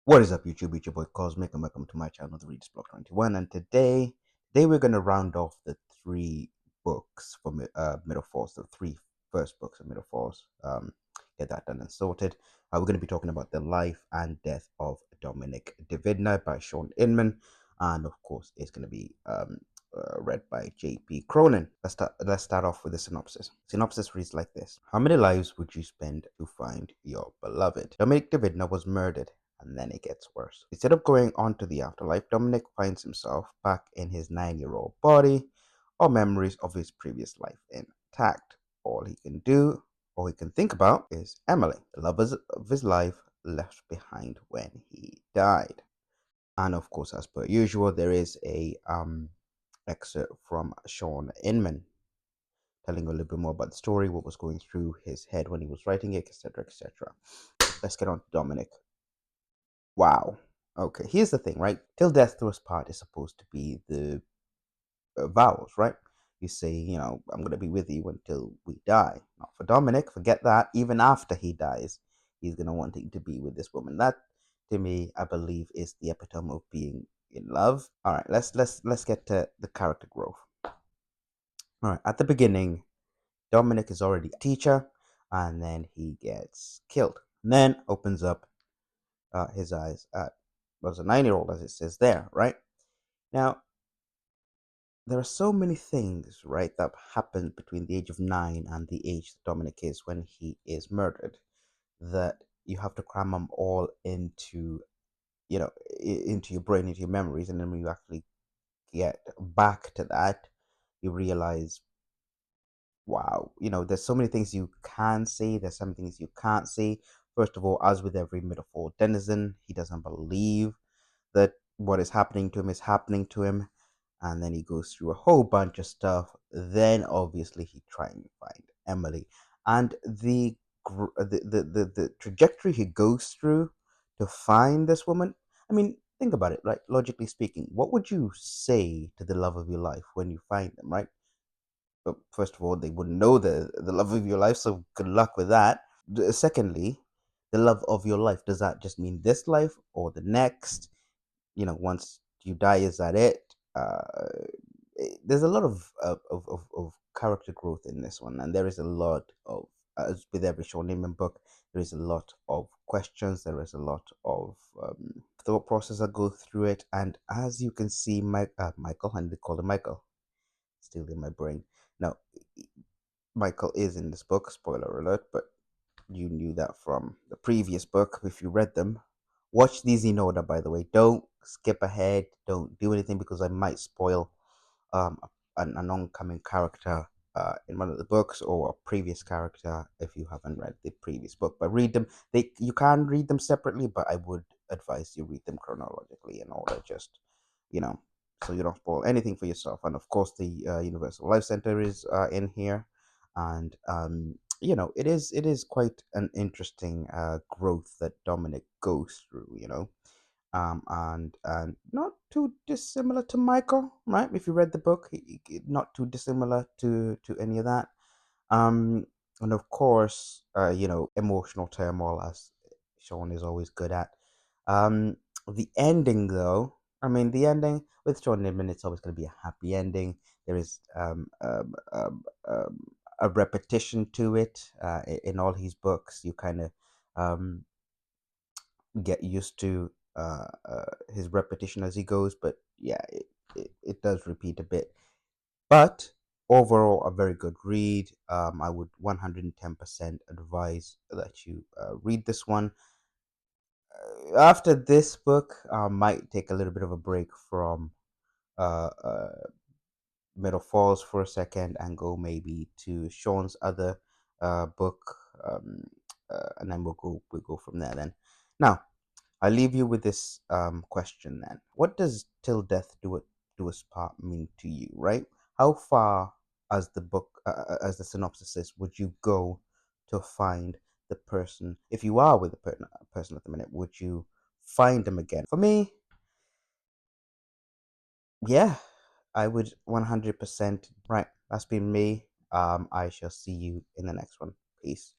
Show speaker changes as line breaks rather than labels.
What is up, YouTube? It's your boy Cosmic, and welcome to my channel, The Readers Block 21. And today we're going to round off the three books for Middle Force, the three first books of Middle Force. Get that done and sorted. We're going to be talking about the life and death of Dominic Davidner by Shawn Inmon, and of course, it's going to be read by J.P. Cronin. Let's start off with the synopsis. Synopsis reads like this: How many lives would you spend to find your beloved? Dominic Davidner was murdered, and then it gets worse. Instead of going on to the afterlife, Dominic finds himself back in his 9-year-old body, or memories of his previous life intact. All he can think about is Emily, the love of his life, left behind when he died. And of course, as per usual, there is a excerpt from Shawn Inmon telling you a little bit more about the story, what was going through his head when he was writing it, etc., etc. Let's get on to Dominic. Wow. Okay, here's the thing, right? Till death do us part is supposed to be the vows, right? You say, I'm going to be with you until we die. Not for Dominic, forget that. Even after he dies, he's going to want to be with this woman. That, to me, I believe, is the epitome of being in love. All right, let's get to the character growth. All right, at the beginning, Dominic is already a teacher, and then he gets killed. And then opens up his eyes at was a 9-year-old, as it says there, right? Now, there are so many things, right, that happen between the age of 9 and the age that Dominic is when he is murdered, that you have to cram them all into, into your brain, into your memories, and then when you actually get back to that, you realize, wow, there's so many things you can see, there's some things you can't see. First of all, as with every Middle denizen, he doesn't believe that what is happening to him is happening to him, and then he goes through a whole bunch of stuff. Then obviously he tries to find Emily, and the trajectory he goes through to find this woman. I mean, think about it, right? Logically speaking, what would you say to the love of your life when you find them, right? But first of all, they wouldn't know the love of your life, so good luck with that. Secondly, the love of your life, does that just mean this life or the next? Once you die, is that it? There's a lot of character growth in this one, and there is a lot of, as with every Shawn Inmon book, there is a lot of questions, there is a lot of thought process that go through it, and as you can see, Michael, and they call him Michael, still in my brain. Now, Michael is in this book, spoiler alert, but you knew that from the previous book if you read them. Watch these in order, by the way. Don't skip ahead. Don't do anything because I might spoil um, an oncoming character in one of the books or a previous character if you haven't read the previous book. But read them. You can read them separately, but I would advise you read them chronologically in order, just you know, so you don't spoil anything for yourself. And of course, the Universal Life Center is in here, and it is quite an interesting growth that Dominic goes through. And not too dissimilar to Michael, right? If you read the book, not too dissimilar to any of that. Um, and of course, emotional turmoil, as Sean is always good at. Um, the ending, though, I mean, the ending with Sean Inmon, it's always going to be a happy ending. There is a repetition to it in all his books. You kind of um, get used to his repetition as he goes, but yeah, it does repeat a bit. But overall, a very good read. I would 110% advise that you read this one. After this book, I might take a little bit of a break from uh, uh, Middle Falls for a second and go maybe to Sean's other book, and then we'll go from there. Then, now I leave you with this question then. What does till death do us part mean to you, right? How far, as the book, as the synopsis says, would you go to find the person? If you are with the person at the minute, would you find them again? For me, yeah, I would 100%. Right, that's been me. I shall see you in the next one. Peace.